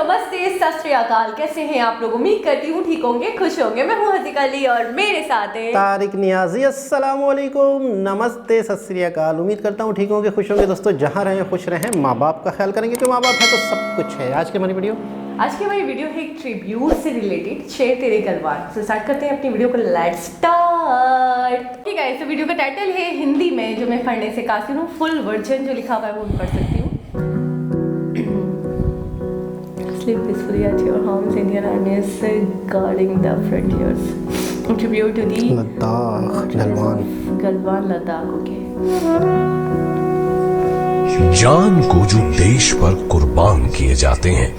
नमस्ते, सत श्री अकाल। कैसे हैं आप लोग? उम्मीद करती हूँ ठीक होंगे, खुश होंगे। मैं हूँ हसीका अली और मेरे साथ है तारिक नियाजी। अस्सलाम वालेकुम, नमस्ते, सत श्री अकाल। उम्मीद करता हूँ ठीक होंगे, खुश होंगे। दोस्तों जहाँ रहें खुश रहें, माँ बाप का ख्याल करेंगे क्योंकि माँ बाप है तो सब कुछ है। आज की हमारी वीडियो है एक ट्रिब्यूट से रिलेटेड, शेर तेरे गलवान। तो स्टार्ट करते हैं अपनी वीडियो को। Let's start. ठीक है, इस वीडियो का टाइटल है हिंदी में, जो मैं पढ़ने से काफी हूँ। फुल वर्जन जो लिखा हुआ है वो पढ़ सकती हूँ। Sleep peacefully at your homes, Indian Army is guarding the frontiers. Tribute to the Ladakh Galwan Ladakh. Okay. जान को जो देश पर कुर्बान किए जाते हैं,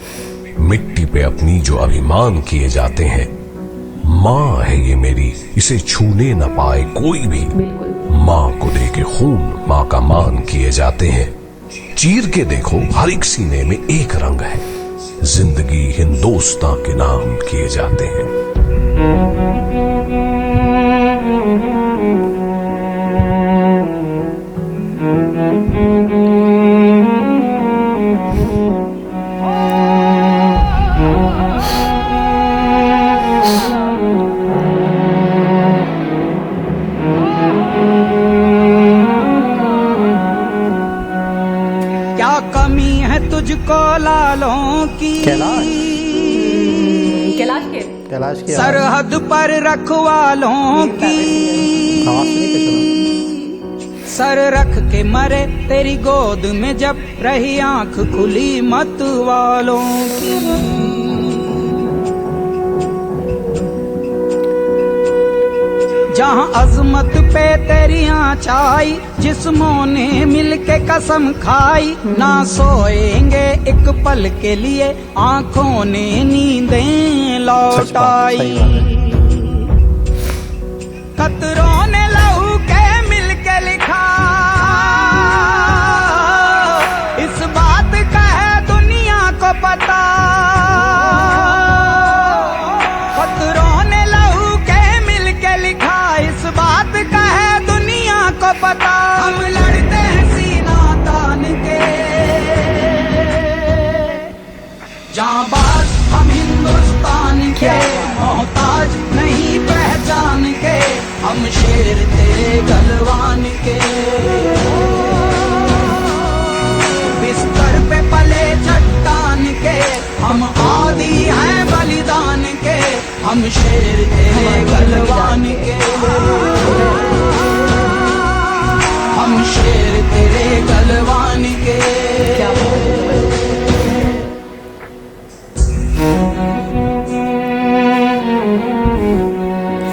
मिट्टी पे अपनी जो अभिमान किए जाते हैं, माँ है ये मेरी, इसे छूने न पाए कोई भी। माँ को दे के खून माँ का मान किए जाते हैं। चीर के देखो हर एक सीने में एक रंग है, जिंदगी हिंदुस्तान के नाम किए जाते हैं। क्या कमी है तुझको लालों की, कैलाश के सरहद पर रखवालों की। सर रख के मरे तेरी गोद में जब रही आंख खुली मत वालों की। जहाँ अजमत पे तेरी आँच आई, जिस्मों ने मिलके कसम खाई, ना सोएंगे एक पल के लिए, आंखों ने नींदें लौटाई। कतरों ने लहू के मिलके लिखा, इस बात का है दुनिया को पता। कतरों ने लहू के मिलके लिखा, इस बात का है दुनिया को पता। हम लड़ते हैं सीना तान के, जाबाज हम हिंदुस्तान के, मोहताज नहीं पहचान के, हम शेर तेरे गलवान के। बिस्तर पे पले चट्टान के, हम आदी हैं बलिदान के, हम शेर तेरे गलवान के। हम शेर तेरे गलवान के।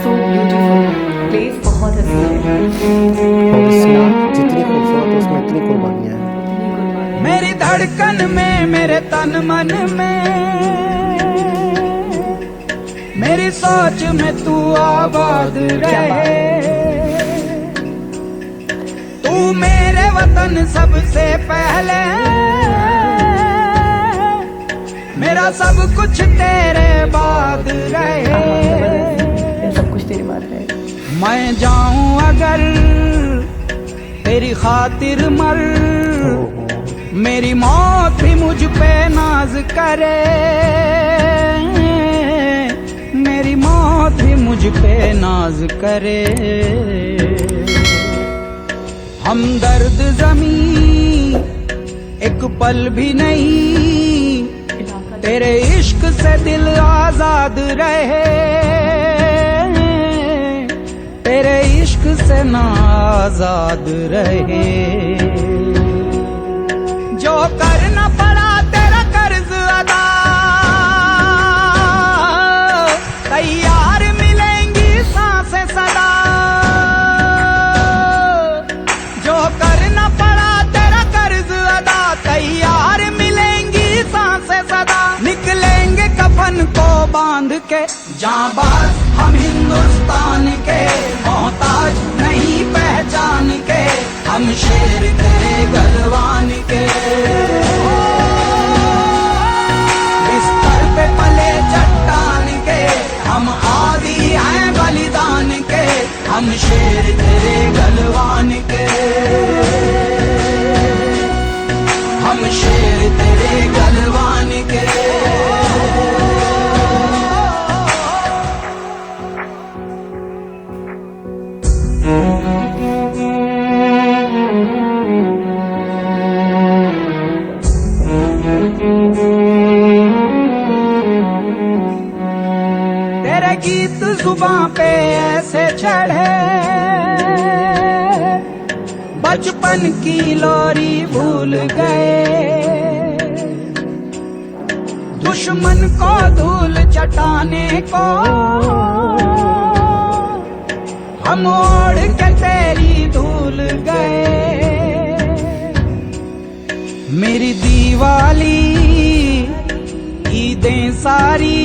सो ब्यूटीफुल प्लेस, बहुत हंसी है। और इसमें जितनी खूबसूरत है उसमें इतनी कुर्बानियाँ हैं। मेरी धड़कन में, मेरे तन मन में, मेरी सोच में तू आबाद रहे। तू मेरे वतन सबसे पहले, मेरा सब कुछ तेरे बाद रहे। सब कुछ तेरी बात है। मैं जाऊं अगर तेरी खातिर मर, मेरी मौत भी मुझ पे नाज करे, मेरी मौत भी मुझ पे नाज करे। हम दर्द जमीन एक पल भी नहीं, तेरे इश्क से दिल आजाद रहे, तेरे इश्क से ना आजाद रहे। जो करना पड़ा तेरा कर्ज अदा, तैयार मिलेंगी सांसें सदा। जो करना पड़ा तेरा कर्ज अदा, तैयार मिलेंगी सांसें सदा। निकलेंगे कफन को बांध के, जाबाज हम हिंदुस्तान के, मोहताज नहीं पहचान के, हम शेर तेरे गलवान के। बिस्तर पे पले चट्टान के, हम आदी हैं बलिदान के, हम शेर तेरे गलवान के। हम शेर तेरे गलवान के। सुबह पे ऐसे चढ़े, बचपन की लोरी भूल गए। दुश्मन को धूल चटाने को हम ओढ़ के तेरी धूल गए। मेरी दीवाली ईदें सारी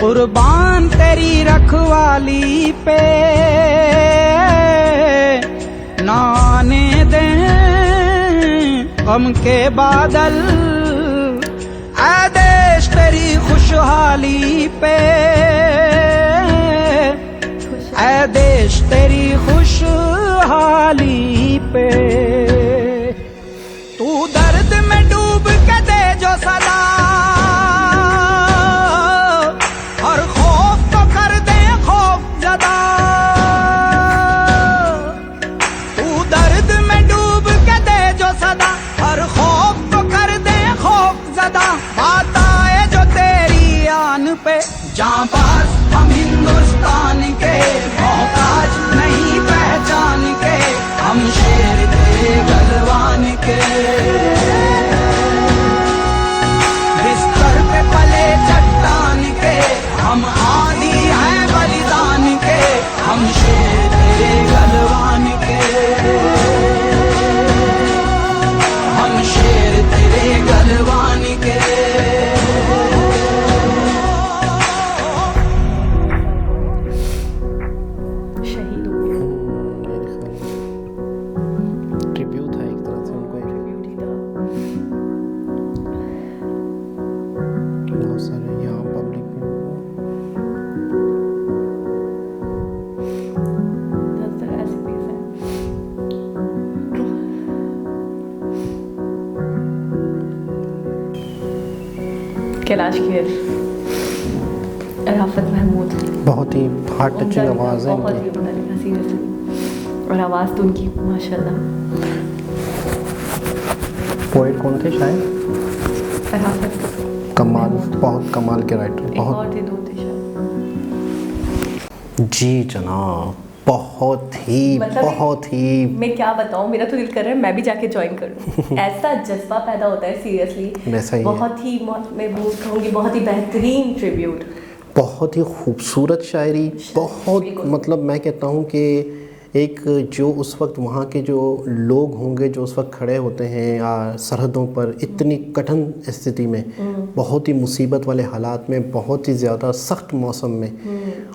कुर्बान तेरी रखवाली पे, ना आने दें गम के बादल ऐ देश तेरी खुशहाली पे, ऐ देश तेरी खुशहाली पे। तू दर्द में डूब के दे जो सदा, और खौफ तो कर दे खौफ ज़दा। तू दर्द में डूब के दे जो सदा, और खौफ तो कर दे खौफ ज़दा। बात आए जो तेरी आन पे, जांबाज हम हिंदुस्तान के, मोहताज नहीं पहचान के, हम शेर तेरे गलवान के। बिस्तर पे पले चट्टान के, हम आदी हैं बलिदान के, हम शेर तेरे गलवान के, हम शेर तेरे गलवान के। शहीद हो गए। ट्रिब्यूट था एक तरह से उनको, ट्रिब्यूट ही था। बहुत सारे यहाँ पब्लिक ज़्यादातर ऐसे पेश है। कैलाश खेर, राफत महमूद, बहुत ही हार्ट टचिंग आवाज़ है बहुत इनकी। ही उम्दा लिखा सीरियसली, और आवाज़ तो उनकी माशाल्लाह। पोएट कौन थे शायद? राफत कमाल, बहुत कमाल के राइटर, एक बहुत। और थे, दो थे शायद। जी जनाब, बहुत ही मतलब बहुत ही मैं क्या बताऊं, मेरा तो दिल कर रहा है मैं भी जाके ज्वाइन करूं। ऐसा जज्बा पैदा होता है सीरियसली। वैसा ही है। बहुत ही मैं कहूँगी बहुत ही बेहतरीन ट्रिब्यूट। बहुत ही खूबसूरत शायरी, बहुत बिल्कुल। मतलब मैं कहता हूँ कि एक जो उस वक्त वहाँ के जो लोग होंगे जो उस वक्त खड़े होते हैं सरहदों पर इतनी कठिन स्थिति में, बहुत ही मुसीबत वाले हालात में, बहुत ही ज़्यादा सख्त मौसम में,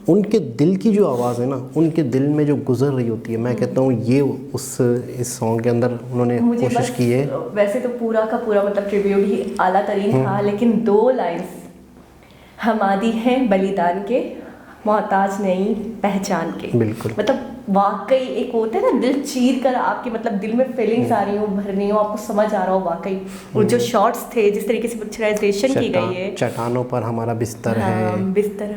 उनके दिल की जो आवाज़ है ना, उनके दिल में जो गुजर रही होती है, मैं कहता हूँ ये इस सॉन्ग के अंदर उन्होंने मुझे कोशिश बस की है। वैसे तो पूरा का पूरा मतलब ट्रिब्यूट ही आला तरीन था, लेकिन दो लाइंस, हम आदी हैं बलिदान के, मोहताज नहीं पहचान के। बिल्कुल। मतलब वाकई एक होता है ना, दिल चीर कर आपके मतलब दिल में फीलिंग्स आ रही हो, भर रही हो, आपको समझ आ रहा हो वाकई। और जो शॉट्स थे, जिस तरीके से पिक्चराइजेशन की गई है, चट्टानों पर हमारा बिस्तर है, बिस्तर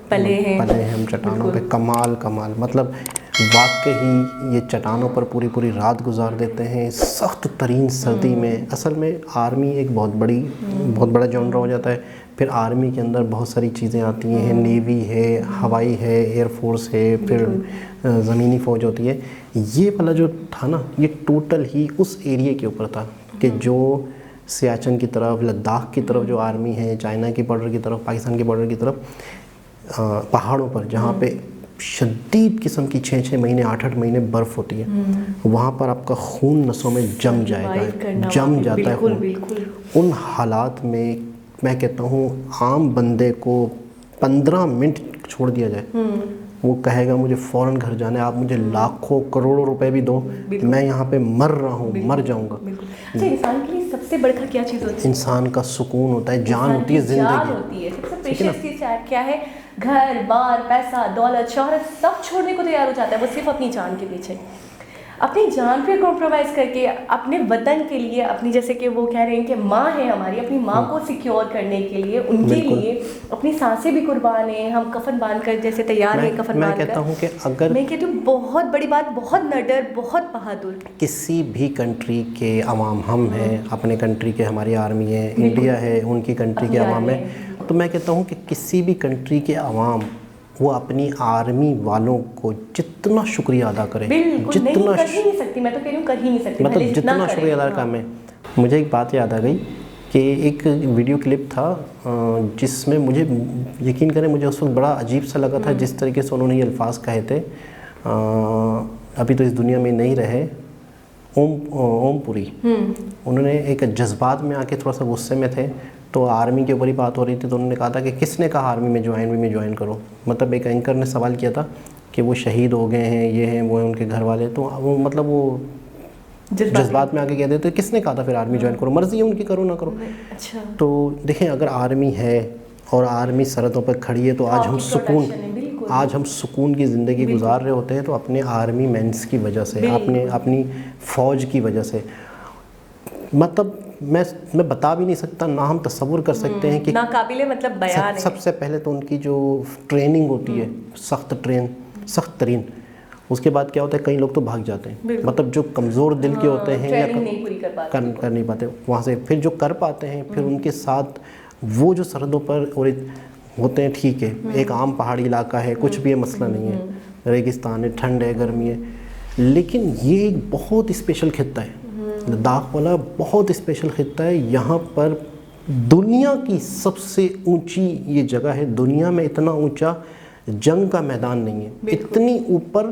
पले हैं हम चट्टानों पे, कमाल कमाल। मतलब वाकई ये चट्टानों पर पूरी पूरी रात गुजार देते हैं सख्त तरीन सर्दी में। असल में आर्मी एक बहुत बड़ा जॉनर हो जाता है। फिर आर्मी के अंदर बहुत सारी चीज़ें आती हैं, नेवी है, हवाई है, एयरफोर्स है, फिर ज़मीनी फ़ौज होती है। ये वाला जो था ना, ये टोटल ही उस एरिया के ऊपर था कि जो सियाचिन की तरफ, लद्दाख की तरफ जो आर्मी है, चाइना की बॉर्डर की तरफ, पाकिस्तान की बॉर्डर की तरफ, पहाड़ों पर जहाँ पे शदीद किस्म की 6-6 महीने 8-8 महीने बर्फ़ होती है, वहाँ पर आपका खून नसों में जम जाएगा, जम जाता है खून। उन हालात में मैं कहता हूँ आम बंदे को 15 मिनट छोड़ दिया जाए, वो कहेगा मुझे फ़ौरन घर जाना है, आप मुझे लाखों करोड़ों रुपए भी दो, मैं यहाँ पे मर रहा हूँ, मर जाऊँगा। अच्छा, इंसान के लिए सबसे बड़ा क्या चीज़ होती है? इंसान का सुकून होता है, जान होती है, ज़िंदगी होती है। सबसे प्रेशियस चीज़ क्या है? घर बार, पैसा, दौलत, शोहरत सब छोड़ने को तैयार हो जाता है वो सिर्फ अपनी जान के पीछे। अपनी जान पे कॉम्प्रोमाइज़ करके अपने वतन के लिए, अपनी जैसे कि वो कह रहे हैं कि माँ है हमारी, अपनी माँ को सिक्योर करने के लिए, उनके लिए अपनी सांसें भी कुर्बान हैं, हम कफन बांध कर जैसे तैयार हैं कफन बांध कर। मैं कहता हूँ कि अगर मैं कहती हूँ बहुत बड़ी बात, बहुत नडर, बहुत बहादुर। किसी भी कंट्री के अवाम, हम हैं अपने कंट्री के, हमारी आर्मी है, इंडिया है उनकी कंट्री के अवाम है, तो मैं कहता हूँ कि किसी भी कंट्री के अवाम वो अपनी आर्मी वालों को जितना शुक्रिया अदा करें, बिल्कुल नहीं, जितना कर ही नहीं सकती, मैं तो कह रही हूँ कर ही नहीं सकती, मतलब भले जितना करें। शुक्रिया अदा हाँ। करें। मुझे एक बात याद आ गई कि एक वीडियो क्लिप था जिसमें मुझे यकीन करें मुझे उस वक्त बड़ा अजीब सा लगा था जिस तरीके से उन्होंने ये अल्फाज कहे थे। अभी तो इस दुनिया में नहीं रहे, ओमपुरी, उन्होंने एक जज्बात में आके थोड़ा सा गुस्से में थे, तो आर्मी के ऊपर ही बात हो रही थी, तो उन्होंने कहा था कि किसने कहा आर्मी में ज्वाइन करो। मतलब एक एंकर ने सवाल किया था कि वो शहीद हो गए हैं, ये हैं वो हैं उनके घर वाले, तो वो मतलब वो जज्बात में आके कह देते किसने कहा था फिर आर्मी ज्वाइन करो, मर्जी है उनकी, करो ना करो। अच्छा, तो देखें अगर आर्मी है और आर्मी सरहदों पर खड़ी है तो आज हम सुकून की ज़िंदगी गुजार रहे होते हैं तो अपने आर्मी मेंस की वजह से, अपनी फ़ौज की वजह से। मतलब मैं बता भी नहीं सकता, ना हम तसव्वुर कर सकते हैं कि ना काबिले मतलब बयान है। सबसे पहले तो उनकी जो ट्रेनिंग होती है सख्त तरीन, उसके बाद क्या होता है कई लोग तो भाग जाते हैं, मतलब जो कमज़ोर दिल के होते हैं या नहीं पूरी कर नहीं पाते वहाँ से, फिर जो कर पाते हैं फिर उनके साथ वो जो सरहदों पर और होते हैं, ठीक है एक आम पहाड़ी इलाका है, कुछ भी ये मसला नहीं है, रेगिस्तान है, ठंड है, गर्मी है, लेकिन ये एक बहुत स्पेशल खित्ता है, लद्दाख वाला बहुत स्पेशल खित्ता है। यहाँ पर दुनिया की सबसे ऊंची ये जगह है, दुनिया में इतना ऊंचा जंग का मैदान नहीं है, इतनी ऊपर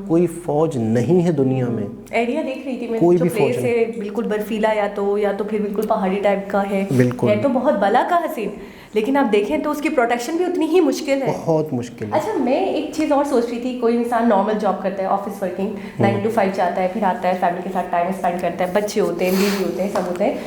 कोई फौज नहीं है दुनिया में। एरिया देख रही थी मैं, कोई जो भी फौज प्लेस है बिल्कुल बर्फीला या तो फिर बिल्कुल पहाड़ी टाइप का है, बिल्कुल है तो बहुत बला का हसीन, लेकिन आप देखें तो उसकी प्रोटेक्शन भी उतनी ही मुश्किल है, बहुत मुश्किल है। अच्छा, मैं एक चीज़ और सोच रही थी, कोई इंसान नॉर्मल जॉब करता है, ऑफिस वर्किंग 9 to 5 जाता है, फिर आता है फैमिली के साथ टाइम स्पेंड करता है, बच्चे होते हैं, बीवी होते हैं, सब होते हैं,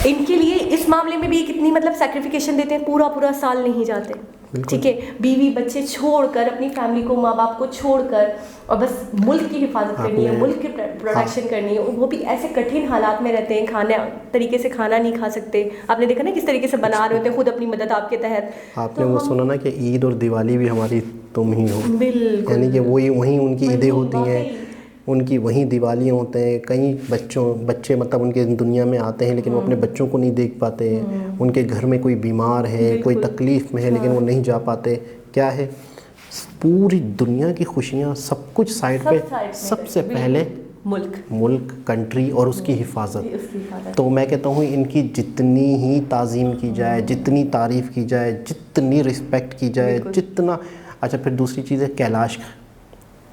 इनके लिए इस मामले में भी कितनी मतलब सैक्रिफिकेशन देते हैं, पूरा साल नहीं जाते, ठीक है, बीवी बच्चे छोड़कर, अपनी फैमिली को, माँ बाप को छोड़कर, और बस मुल्क की हिफाजत करनी है, मुल्क की प्रोटेक्शन करनी है, वो भी ऐसे कठिन हालात में रहते हैं, खाने तरीके से खाना नहीं खा सकते, आपने देखा ना किस तरीके से बना रहे होते हैं खुद अपनी मदद आपके तहत। आपने वो सुना ना कि ईद और दिवाली भी हमारी तुम ही हो, बिल्कुल, यानी कि वहीं उनकी ईदें होती हैं, उनकी वहीं दिवाली होते हैं। कई बच्चे मतलब उनके दुनिया में आते हैं लेकिन वो अपने बच्चों को नहीं देख पाते हैं, उनके घर में कोई बीमार है, कोई तकलीफ़ में है, लेकिन वो नहीं जा पाते। क्या है, पूरी दुनिया की खुशियाँ सब कुछ साइड पे, सबसे पहले मुल्क कंट्री और उसकी हिफाजत। तो मैं कहता हूँ इनकी जितनी ही ताज़ीम की जाए, जितनी तारीफ़ की जाए, जितनी रिस्पेक्ट की जाए, जितना अच्छा। फिर दूसरी चीज़ है कैलाश,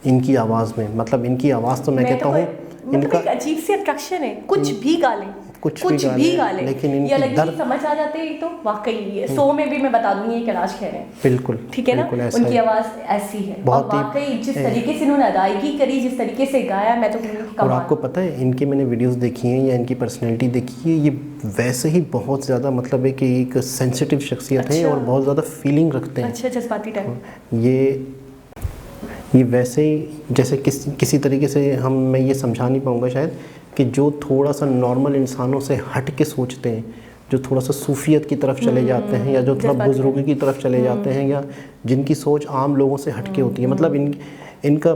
इनकी आवाज़ में, मतलब इनकी आवाज़ तो मैं कहता हूँ इनका एक अजीब सी अट्रैक्शन है, कुछ भी गालें, कुछ भी गालें, लेकिन ये इनकी अलग दर्द ही समझ आ जाते हैं। तो वाकई 100 में भी मैं बता दूंगी ये कैलाश खेर है, बिल्कुल, ठीक है ना, उनकी आवाज़ ऐसी है, और वाकई जिस तरीके से इन्होंने अदायगी करी, जिस तरीके से गाया, मैं तो कहूँगी। और आपको पता है इनके मैंने वीडियोस देखी हैं या इनकी पर्सनैलिटी देखी है, ये वैसे ही बहुत ज़्यादा मतलब है कि एक सेंसिटिव शख्सियत है और बहुत ज़्यादा फीलिंग रखते हैं, अच्छा, जज्बाती टाइप। ये वैसे ही जैसे किसी तरीके से मैं ये समझा नहीं पाऊँगा शायद, कि जो थोड़ा सा नॉर्मल इंसानों से हट के सोचते हैं, जो थोड़ा सा सूफियत की तरफ चले जाते हैं, या जो थोड़ा बुजुर्गी की तरफ चले जाते हैं, या जिनकी सोच आम लोगों से हट के होती है, मतलब इनका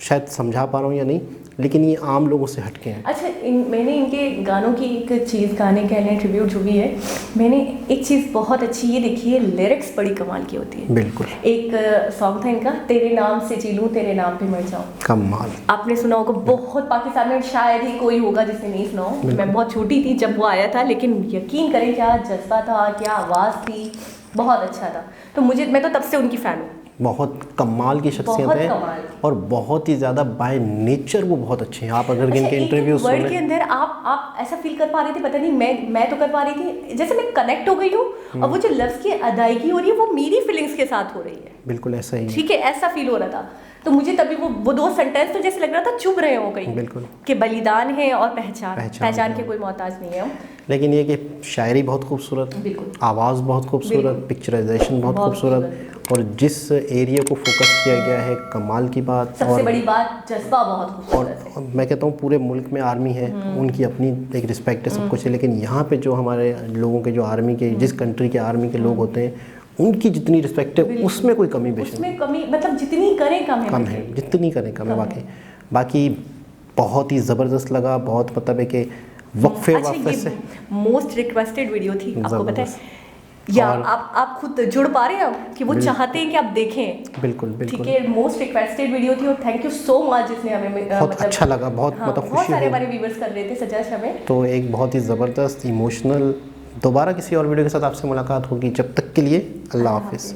शायद समझा पा रहा हूँ या नहीं, लेकिन ये आम लोगों से हटके हैं। अच्छा, मैंने इनके गानों की एक चीज़, गाने कह लें, ट्रिब्यूट जो भी है, मैंने एक चीज़ बहुत अच्छी ये देखी है, लिरिक्स बड़ी कमाल की होती है। बिल्कुल, एक सॉन्ग था इनका, तेरे नाम से जी लूं, तेरे नाम पे मर जाऊं, कमाल। आपने सुना होगा, बहुत पाकिस्तान में शायद ही कोई होगा जिसने नहीं सुना हो। मैं बहुत छोटी थी जब वो आया था, लेकिन यकीन करें क्या जज्बा था, क्या आवाज़ थी, बहुत अच्छा था। तो मैं तो तब से उनकी फ़ैन हूँ। बहुत कमाल की शख्सियत है और बहुत ही ज़्यादा बाय नेचर वो बहुत अच्छे हैं। आप अगर इनके इंटरव्यू सुने, वर्ड के अंदर आप ऐसा फील कर पा रही थी, पता नहीं मैं तो कर पा रही थी, जैसे मैं कनेक्ट हो गई हूँ, और वो जो लफ्ज़ की अदायगी हो रही है वो मेरी फीलिंग्स के साथ हो रही है। बिल्कुल ऐसा ही, ठीक है, ऐसा फील हो रहा था। तो मुझे तभी वो 2 सेंटेंस तो जैसे लग रहा था चुभ रहे हो कहीं, बिल्कुल, कि बलिदान है और पहचान के कोई मोहताज नहीं है हम। लेकिन ये कि शायरी बहुत खूबसूरत, आवाज़ बहुत खूबसूरत, पिक्चराइजेशन बहुत खूबसूरत, और जिस एरिया को फोकस किया गया है, कमाल की बात। सबसे बड़ी बात, जज्बा बहुत खूबसूरत है। और मैं कहता हूँ पूरे मुल्क में आर्मी है, उनकी अपनी एक रिस्पेक्ट है, सब कुछ है, लेकिन यहाँ पे जो हमारे लोगों के, जो आर्मी के, जिस कंट्री के आर्मी के लोग होते हैं, उनकी जितनी रिस्पेक्ट है उसमें कोई कमी बेशी उसमें कमी, मतलब जितनी करें कम है, जितनी करें कम है। बाकी बहुत ही ज़बरदस्त लगा, बहुत मतलब है कि वक्फे से मोस्ट रिक्वेस्टेड वीडियो थी, आपको पता है। या आप खुद जुड़ पा रहे हैं कि वो चाहते हैं कि आप देखें। बिल्कुल ठीक बिल्कुल, है, मोस्ट रिक्वेस्टेड वीडियो थी और थैंक यू सो मच जिसने हमें बहुत अच्छा लगा, बहुत हाँ, मतलब बहुत खुशी सारे हुई। हमारे व्यूवर्स कर रहे थे सजेस्ट हमें। तो एक बहुत ही ज़बरदस्त इमोशनल दोबारा किसी और वीडियो के साथ आपसे मुलाकात होगी, जब तक के लिए अल्लाह हाफिज़।